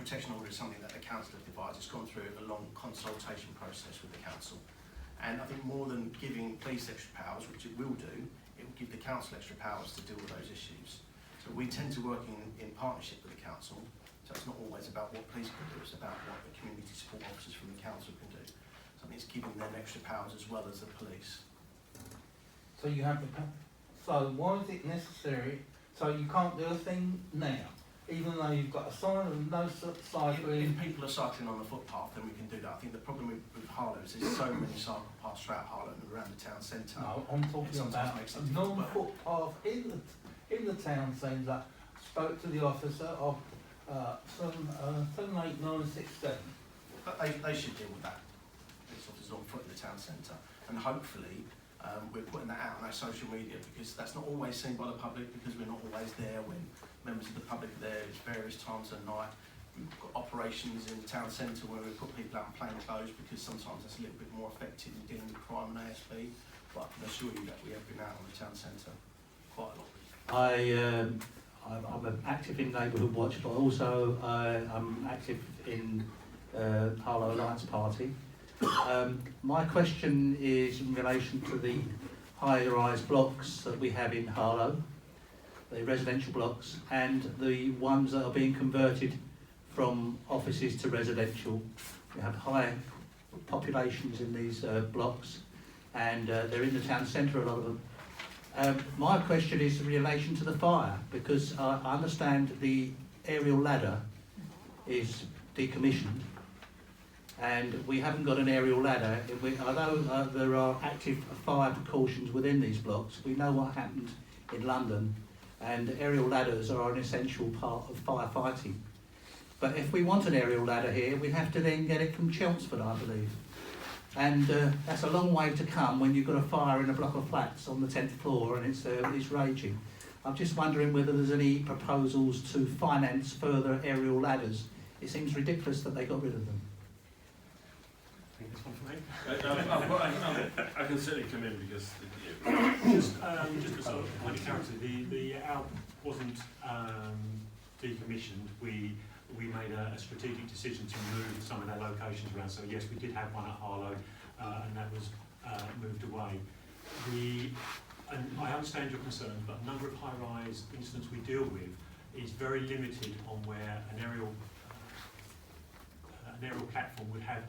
protection order is something that the council have devised. It's gone through a long consultation process with the council. And I think more than giving police extra powers, which it will do, it will give the council extra powers to deal with those issues. So we tend to work in partnership with the council. So it's not always about what police can do, it's about what the community support officers from the council can do. So I think it's giving them extra powers as well as the police. So you have the, so why is it necessary? So you can't do a thing now, even though you've got a sign of no cycling. If people are cycling on the footpath, then we can do that. I think the problem with Harlow is there's so many cycle paths throughout Harlow and around the town centre. No, I'm talking about a non-footpath in the town centre. Spoke to the officer of 78967. But they should deal with that. Police officers on foot in the town centre, and hopefully we're putting that out on our social media, because that's not always seen by the public, because we're not always there when members of the public are there. It's various times of night. We've got operations in the town centre where we put people out in plain clothes, because sometimes that's a little bit more effective in dealing with crime and ASB. But I can assure you that we have been out on the town centre quite a lot. I'm active in Neighbourhood Watch, but also I'm active in Harlow Alliance Party. My question is in relation to the high-rise blocks that we have in Harlow, the residential blocks, and the ones that are being converted from offices to residential. We have high populations in these blocks, and they're in the town centre, a lot of them. My question is in relation to the fire, because I understand the aerial ladder is decommissioned, and we haven't got an aerial ladder. Although there are active fire precautions within these blocks, we know what happened in London, and aerial ladders are an essential part of firefighting. But if we want an aerial ladder here, we have to then get it from Chelmsford, I believe. And that's a long way to come when you've got a fire in a block of flats on the 10th floor and it's raging. I'm just wondering whether there's any proposals to finance further aerial ladders. It seems ridiculous that they got rid of them. I think this one for me. I can certainly come in because just to sort of point of character, the ALP wasn't decommissioned. We made a strategic decision to move some of their locations around. So yes, we did have one at Harlow, and that was moved away. And I understand your concerns, but a number of high-rise incidents we deal with is very limited on where an aerial platform would have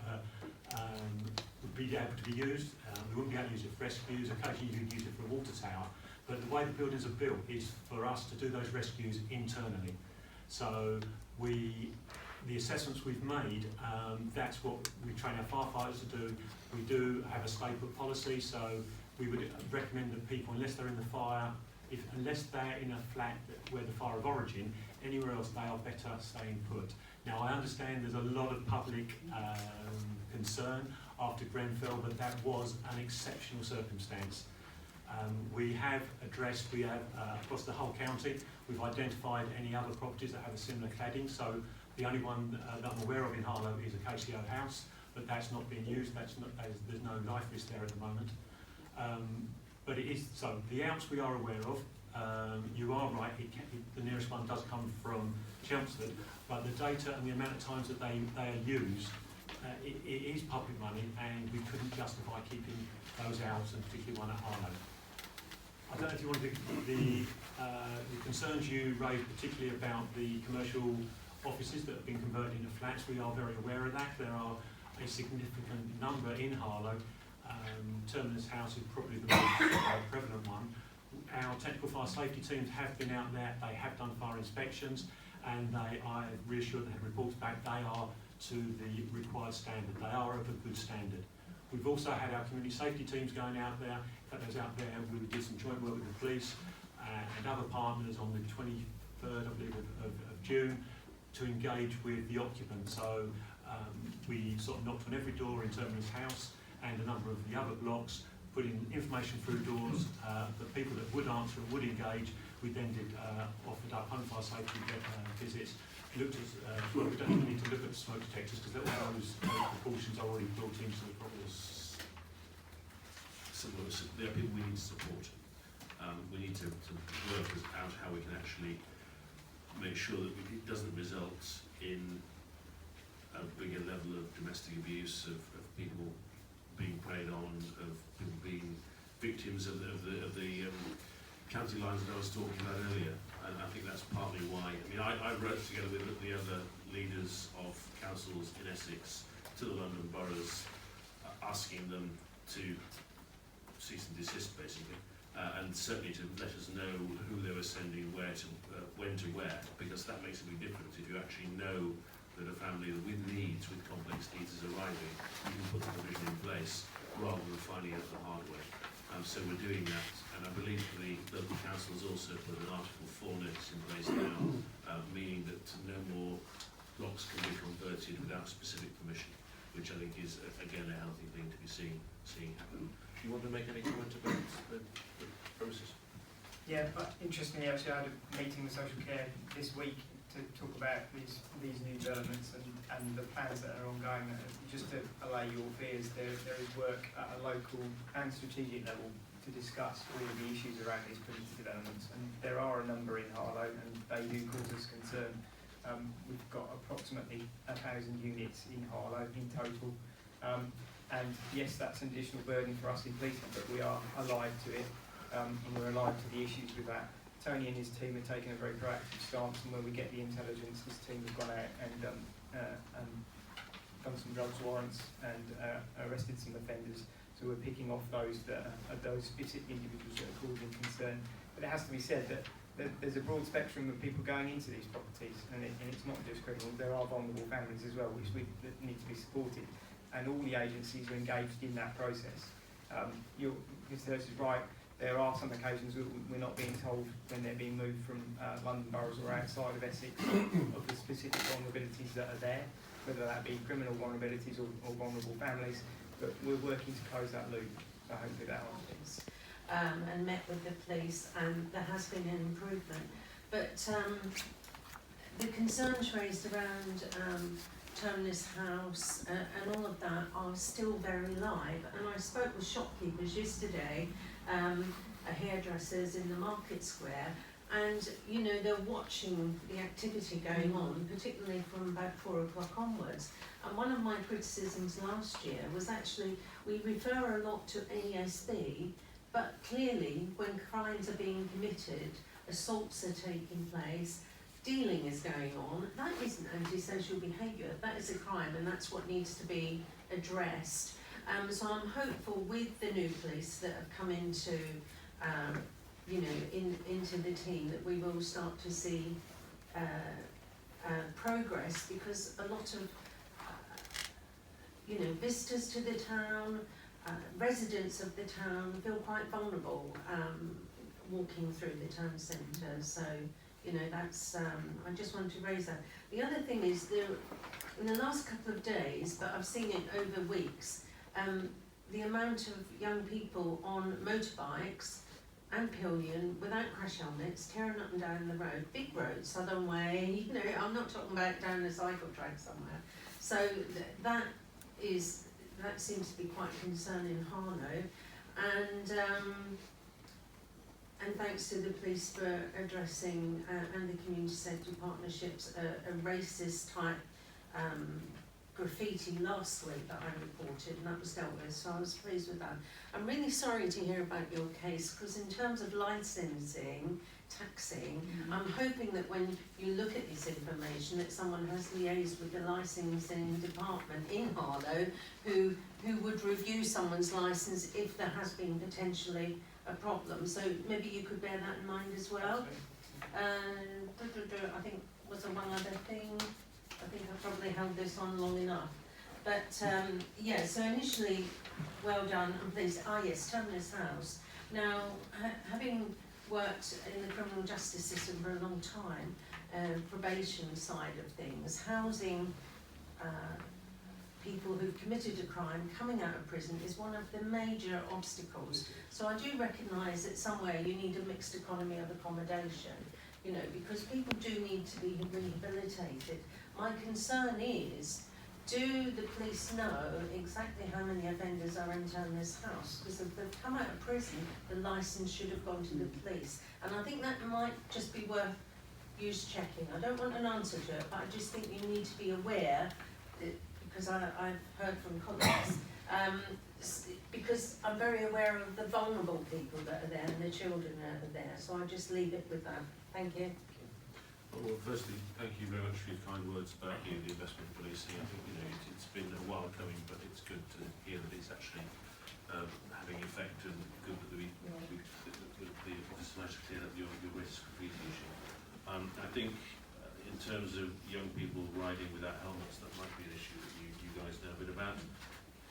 would be able to be used. We wouldn't be able to use it for rescues. Occasionally, you could use it for a water tower. But the way the buildings are built is for us to do those rescues internally. So the assessments we've made, that's what we train our firefighters to do. We do have a stay put policy, so we would recommend that people, unless they're in the fire, unless they're in a flat where the fire of origin, anywhere else they are better staying put. Now I understand there's a lot of public concern after Grenfell, but that was an exceptional circumstance. We have addressed, across the whole county, we've identified any other properties that have a similar cladding. So the only one that I'm aware of in Harlow is a KCO house, but that's not being used. There's no life risk there at the moment. But it is, so the Alps we are aware of. You are right, the nearest one does come from Chelmsford, but the data and the amount of times that they are used, it is public money, and we couldn't justify keeping those Alps, and particularly one at Harlow. I don't know if you want to the concerns you raised, particularly about the commercial offices that have been converted into flats. We are very aware of that. There are a significant number in Harlow. Terminus House is probably the most prevalent one. Our technical fire safety teams have been out there. They have done fire inspections, and I reassured they had reports back. They are to the required standard. They are of a good standard. We've also had our community safety teams going out there. In fact, I was out there, we did some joint work with the police and other partners on the 23rd, I believe, of June to engage with the occupants. So we sort of knocked on every door in Terminus House and a number of the other blocks, putting information through doors, the people that would answer and would engage. We then offered up home fire safety visits. Looked at, well, we don't need to look at smoke detectors because all those precautions are already built into the problems. There are people we need to support. We need to work out how we can actually make sure that it doesn't result in a bigger level of domestic abuse, of people being preyed on, of people being victims of the county lines that I was talking about earlier. And I think that's partly why. I mean, I wrote together with the other leaders of councils in Essex to the London boroughs, asking them to cease and desist, basically, and certainly to let us know who they were sending where to, when to where, because that makes a big difference. If you actually know that a family with needs, with complex needs is arriving, you can put the provision in place rather than finding out the hard way. So we're doing that, and I believe the local council has also put an Article 4 notice in place now, meaning that no more blocks can be converted without specific permission, which I think is, again, a healthy thing to be seeing happen. Do you want to make any comment about the process? Yeah, but interestingly, actually, I had a meeting with social care this week to talk about these new developments and the plans that are ongoing. Just to allay your fears, there is work at a local and strategic level to discuss all of the issues around these predicted developments. And there are a number in Harlow, and they do cause us concern. We've got approximately 1,000 units in Harlow in total. And yes, that's an additional burden for us in policing, but we are alive to it, and we're alive to the issues with that. Tony and his team have taken a very proactive stance, and where we get the intelligence, his team has gone out and done some drugs warrants and arrested some offenders. So we're picking off those that are those specific individuals that are causing concern. But it has to be said that there's a broad spectrum of people going into these properties, and it's not just criminals. There are vulnerable families as well, which that need to be supported, and all the agencies are engaged in that process. Mr. Hirsch is right. There are some occasions we're not being told when they're being moved from London boroughs or outside of Essex of the specific vulnerabilities that are there, whether that be criminal vulnerabilities or vulnerable families. But we're working to close that loop. So hopefully that answers. And met with the police, and there has been an improvement. But the concerns raised around Terminus House and all of that are still very live. And I spoke with shopkeepers yesterday, hairdressers in the market square, and you know, they're watching the activity going on, particularly from about 4 o'clock onwards. And one of my criticisms last year was actually we refer a lot to ASB, but clearly when crimes are being committed, assaults are taking place, dealing is going on, that isn't antisocial behaviour, that is a crime, and that's what needs to be addressed. So I'm hopeful with the new police that have come into, into the team, that we will start to see progress, because a lot of, visitors to the town, residents of the town feel quite vulnerable walking through the town centre. So, that's, I just wanted to raise that. The other thing is, in the last couple of days, but I've seen it over weeks, the amount of young people on motorbikes and pillion without crash helmets tearing up and down the road, big road, Southern Way, I'm not talking about down a cycle track somewhere. So that seems to be quite concerning in Harlow, and thanks to the police for addressing and the community safety partnerships a racist type graffiti last week that I reported, and that was dealt with, so I was pleased with that. I'm really sorry to hear about your case, because in terms of licensing, taxing, I'm hoping that when you look at this information that someone has liaised with the licensing department in Harlow who would review someone's licence if there has been potentially a problem. So maybe you could bear that in mind as well. I think, was there one other thing? I think I probably held this on long enough. But yeah, so initially, well done, I'm pleased. Yes, Terminus House. Now, having worked in the criminal justice system for a long time, probation side of things, housing people who've committed a crime coming out of prison is one of the major obstacles. So I do recognise that somewhere you need a mixed economy of accommodation, because people do need to be rehabilitated. My concern is, do the police know exactly how many offenders are in Terminus House? Because if they've come out of prison, the licence should have gone to the police. And I think that might just be worth use checking. I don't want an answer to it, but I just think you need to be aware because I've heard from colleagues, because I'm very aware of the vulnerable people that are there and the children that are there, so I'll just leave it with that. Thank you. Well, firstly, thank you very much for your kind words about the investment in policing. I think it's been a while coming, but it's good to hear that it's actually having effect, and good that the officers managed to clear up your risk of issue. I think in terms of young people riding without helmets, that might be an issue that you guys know a bit about.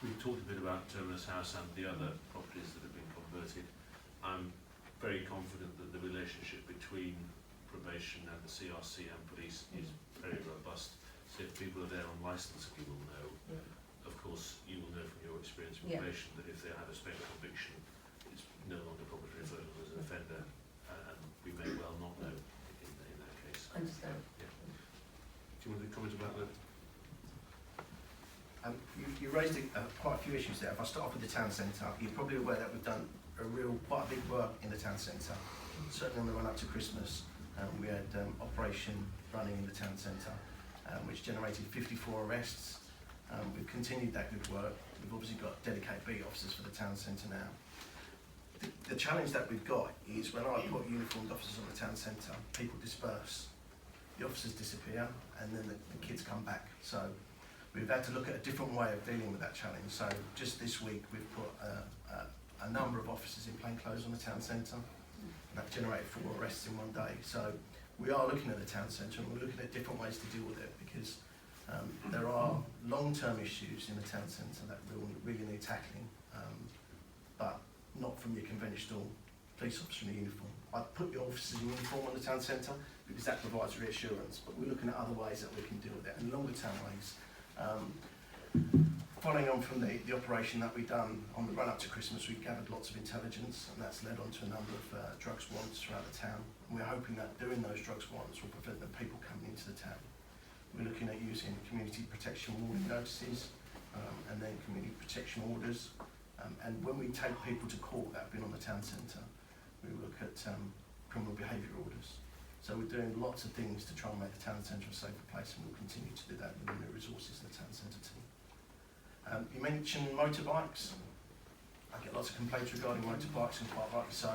We've talked a bit about Terminus House and the other properties that have been converted. I'm very confident that the relationship between probation and the CRC and police is very robust. So if people are there on licence, we will know. Of course, you will know from your experience with probation that if they have a spent conviction, it's no longer probably referred to as an offender, and we may well not know in that case. I understand. Yeah. Do you want to comment about that? You raised quite a few issues there. If I start off with the town centre, you're probably aware that we've done quite a big work in the town centre. Certainly on the run up to Christmas, we had operation running in the town centre, which generated 54 arrests. We've continued that good work. We've obviously got dedicated beat officers for the town centre now. The challenge that we've got is when I put uniformed officers on the town centre, people disperse. The officers disappear, and then the kids come back. So we've had to look at a different way of dealing with that challenge. So just this week, we've put a number of officers in plain clothes on the town centre, and that generated 4 arrests in one day. So we are looking at the town centre, and we're looking at different ways to deal with it, because there are long-term issues in the town centre that really need tackling, but not from your conventional police officer in a uniform. I put your officers in uniform on the town centre because that provides reassurance, but we're looking at other ways that we can deal with it, and longer-term ways. Following on from the operation that we've done on the run-up to Christmas, we've gathered lots of intelligence, and that's led on to a number of drugs warrants throughout the town. And we're hoping that doing those drugs warrants will prevent the people coming into the town. We're looking at using community protection warning notices, and then community protection orders. And when we take people to court that have been on the town centre, we look at criminal behaviour orders. So we're doing lots of things to try and make the town centre a safer place, and we'll continue to do that within the resources of the town centre team. You mentioned motorbikes. I get lots of complaints regarding motorbikes, and quite rightly so.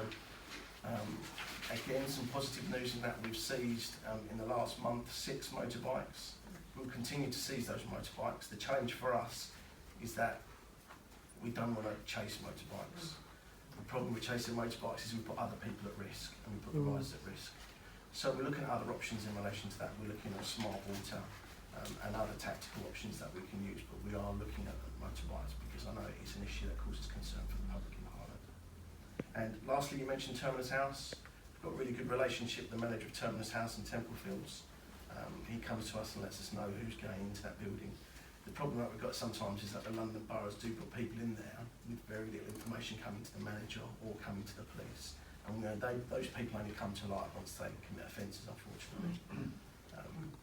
Again, some positive news in that we've seized in the last month 6 motorbikes. We'll continue to seize those motorbikes. The challenge for us is that we don't want to chase motorbikes. The problem with chasing motorbikes is we put other people at risk, and we put the riders at risk. So we're looking at other options in relation to that. We're looking at smart water and other tactical options that we can use, but we are looking at motorbikes because I know it's an issue that causes concern for the public in Harlow. And lastly, you mentioned Terminus House. We've got a really good relationship with the manager of Terminus House in Templefields. He comes to us and lets us know who's going into that building. The problem that we've got sometimes is that the London boroughs do put people in there with very little information coming to the manager or coming to the police. And those people only come to light once they commit offences, unfortunately.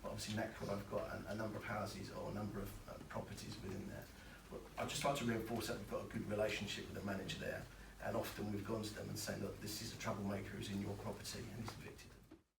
But obviously NACRA have got a number of houses or a number of properties within there. But I'd just like to reinforce that we've got a good relationship with the manager there, and often we've gone to them and saying, look, this is a troublemaker who's in your property and he's evicted.